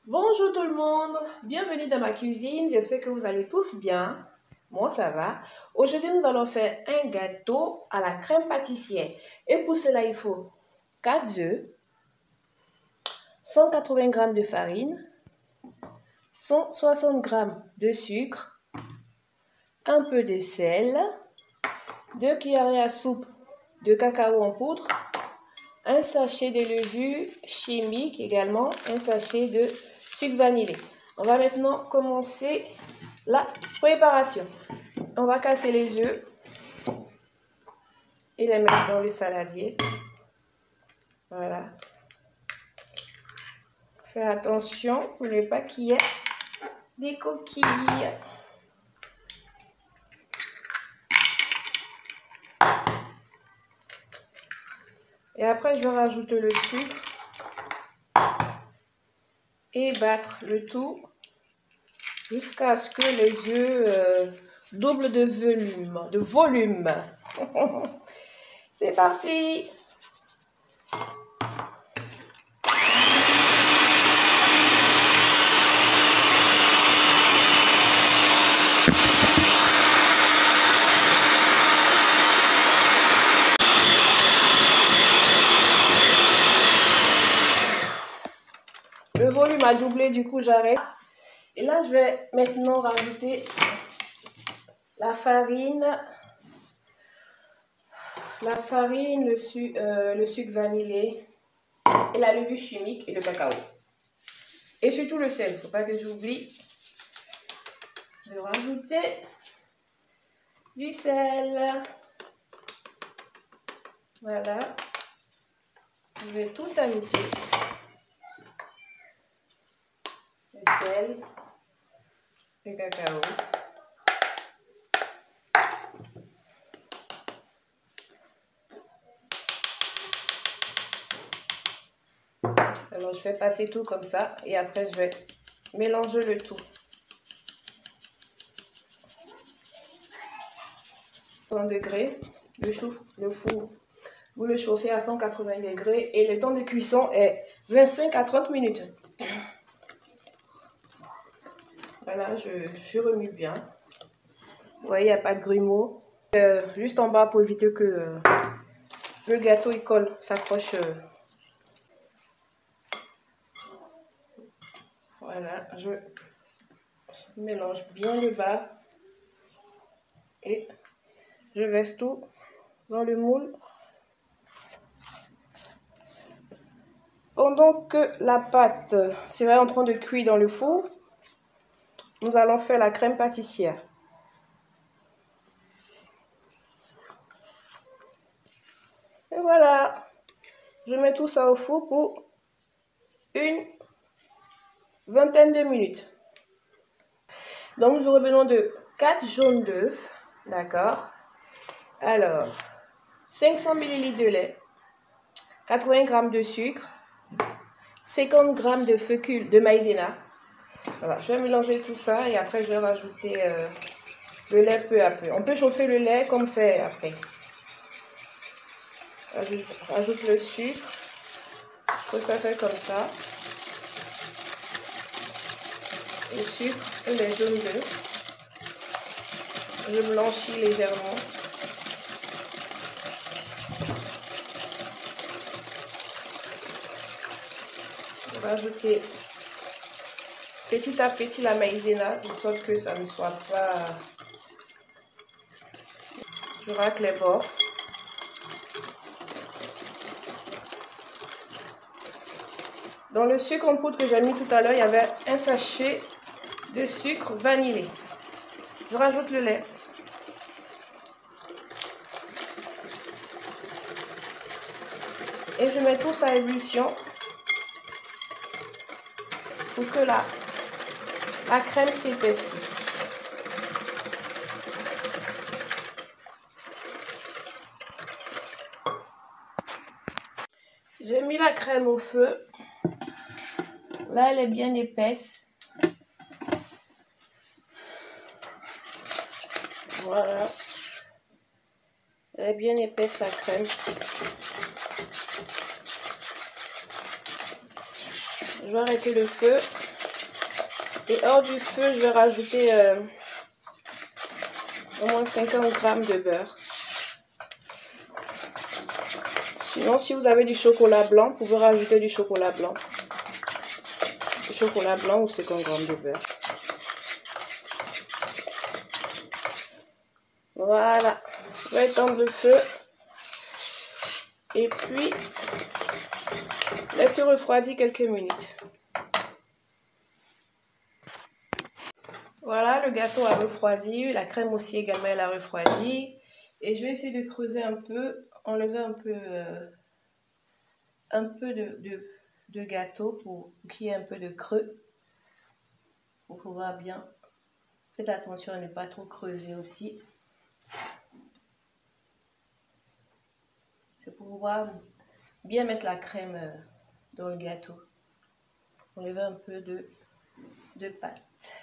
Bonjour tout le monde, bienvenue dans ma cuisine, j'espère que vous allez tous bien. Moi ça va. Aujourd'hui nous allons faire un gâteau à la crème pâtissière et pour cela il faut 4 œufs, 180 g de farine, 160 g de sucre, un peu de sel, 2 cuillerées à soupe de cacao en poudre, un sachet de levure chimique également, un sachet de sucre vanillé. On va maintenant commencer la préparation. On va casser les œufs et les mettre dans le saladier. Voilà. Faire attention pour ne pas qu'il y ait des coquilles. Et après, je vais rajouter le sucre et battre le tout jusqu'à ce que les œufs doublent de volume. C'est parti! Le volume a doublé, du coup j'arrête. Et là je vais maintenant rajouter la farine, le sucre vanillé et la levure chimique et le cacao. Et surtout le sel, il ne faut pas que j'oublie de rajouter du sel. Voilà. Je vais tout tamiser. Le sel, le cacao. Alors je vais passer tout comme ça et après je vais mélanger le tout. 100 degrés, le four, vous le chauffez à 180 degrés et le temps de cuisson est 25 à 30 minutes. Voilà, je remue bien. Vous voyez, il n'y a pas de grumeaux. Juste en bas pour éviter que le gâteau il colle, s'accroche. Voilà, je mélange bien le bas et je verse tout dans le moule. Pendant que la pâte sera en train de cuire dans le four, nous allons faire la crème pâtissière. Et voilà, je mets tout ça au four pour une vingtaine de minutes. Donc nous aurons besoin de 4 jaunes d'œufs, d'accord. Alors, 500 ml de lait, 80 g de sucre, 50 g de fécule de maïzena. Voilà, je vais mélanger tout ça et après je vais rajouter le lait peu à peu. On peut chauffer le lait comme fait après. Je rajoute le sucre. Je préfère faire comme ça. Le sucre et les jaunes d'œufs. Je blanchis légèrement. Je vais rajouter petit à petit la maïzena, de sorte que ça ne soit pas... Je racle les bords. Dans le sucre en poudre que j'ai mis tout à l'heure, il y avait un sachet de sucre vanillé. Je rajoute le lait. Et je mets tout ça à ébullition pour que la crème s'épaississe. J'ai mis la crème au feu. Là, elle est bien épaisse. Voilà. Elle est bien épaisse la crème. Je vais arrêter le feu. Et hors du feu, je vais rajouter au moins 50 grammes de beurre. Sinon, si vous avez du chocolat blanc, vous pouvez rajouter du chocolat blanc. Du chocolat blanc ou 50 grammes de beurre. Voilà. Je vais éteindre le feu. Et puis, laisser refroidir quelques minutes. Voilà, le gâteau a refroidi, la crème aussi également elle a refroidi. Et je vais essayer de creuser un peu, enlever un peu de gâteau pour qu'il y ait un peu de creux. Pour pouvoir bien... Faites attention à ne pas trop creuser aussi. C'est pour pouvoir bien mettre la crème dans le gâteau. Enlever un peu de pâte.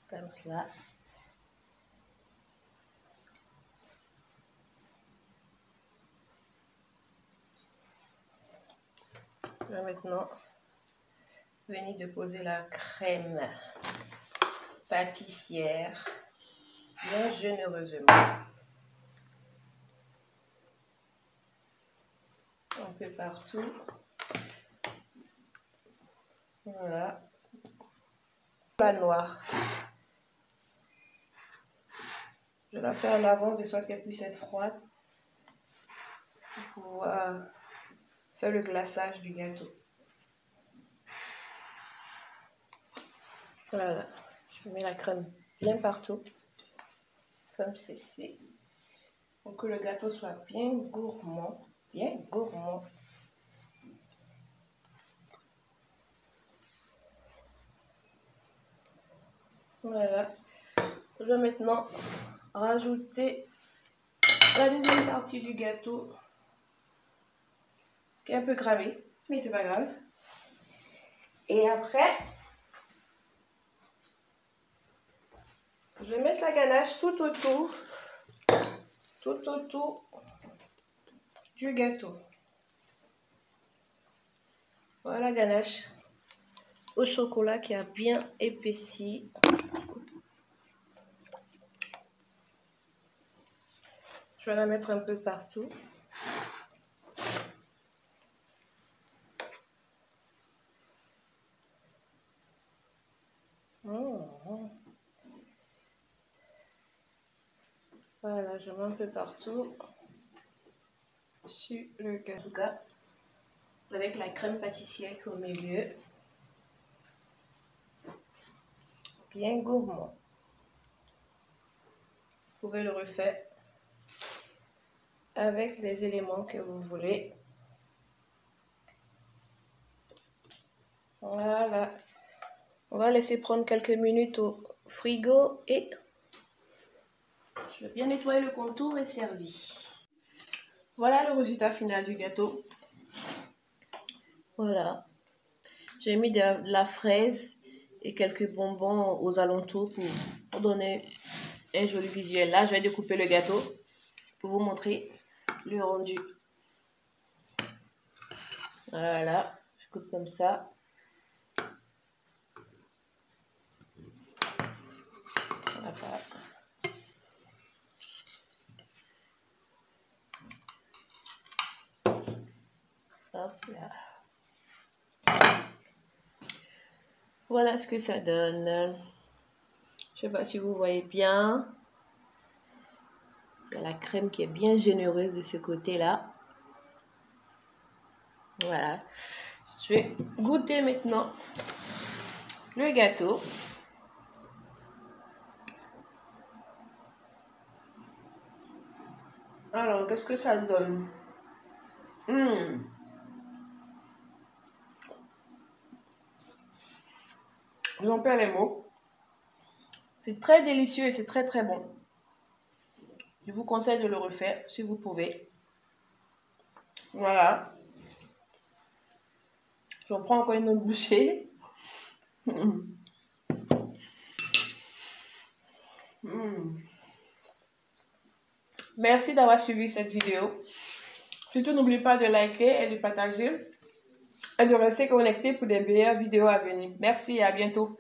Comme cela. Je vais maintenant venir déposer la crème pâtissière bien généreusement. Un peu partout. Voilà. La noire. Je la fais en avance de sorte qu'elle puisse être froide pour pouvoir faire le glaçage du gâteau. Voilà. Je mets la crème bien partout, comme ceci, pour que le gâteau soit bien gourmand. Bien gourmand. Voilà. Je vais maintenant rajouter la deuxième partie du gâteau qui est un peu gravée, mais c'est pas grave. Et après, je vais mettre la ganache tout autour du gâteau. Voilà la ganache au chocolat qui a bien épaissi. Je vais la mettre un peu partout. Voilà, je mets un peu partout sur le gâteau. Avec la crème pâtissière au milieu. Bien gourmand. Vous pouvez le refaire avec les éléments que vous voulez. Voilà. On va laisser prendre quelques minutes au frigo et je vais bien nettoyer le contour et servi. Voilà le résultat final du gâteau. Voilà. J'ai mis de la fraise et quelques bonbons aux alentours pour donner un joli visuel. Là, je vais découper le gâteau pour vous montrer le rendu. Voilà, je coupe comme ça. Voilà. Hop là. Voilà ce que ça donne. Je sais pas si vous voyez bien. Il y a la crème qui est bien généreuse de ce côté-là. Voilà. Je vais goûter maintenant le gâteau. Alors, qu'est-ce que ça donne? J'en perds les mots. C'est très délicieux et c'est très très bon. Je vous conseille de le refaire si vous pouvez. Voilà. J'en prends encore une autre bouchée. Merci d'avoir suivi cette vidéo. Surtout, n'oublie pas de liker et de partager et de rester connecté pour des meilleures vidéos à venir. Merci et à bientôt.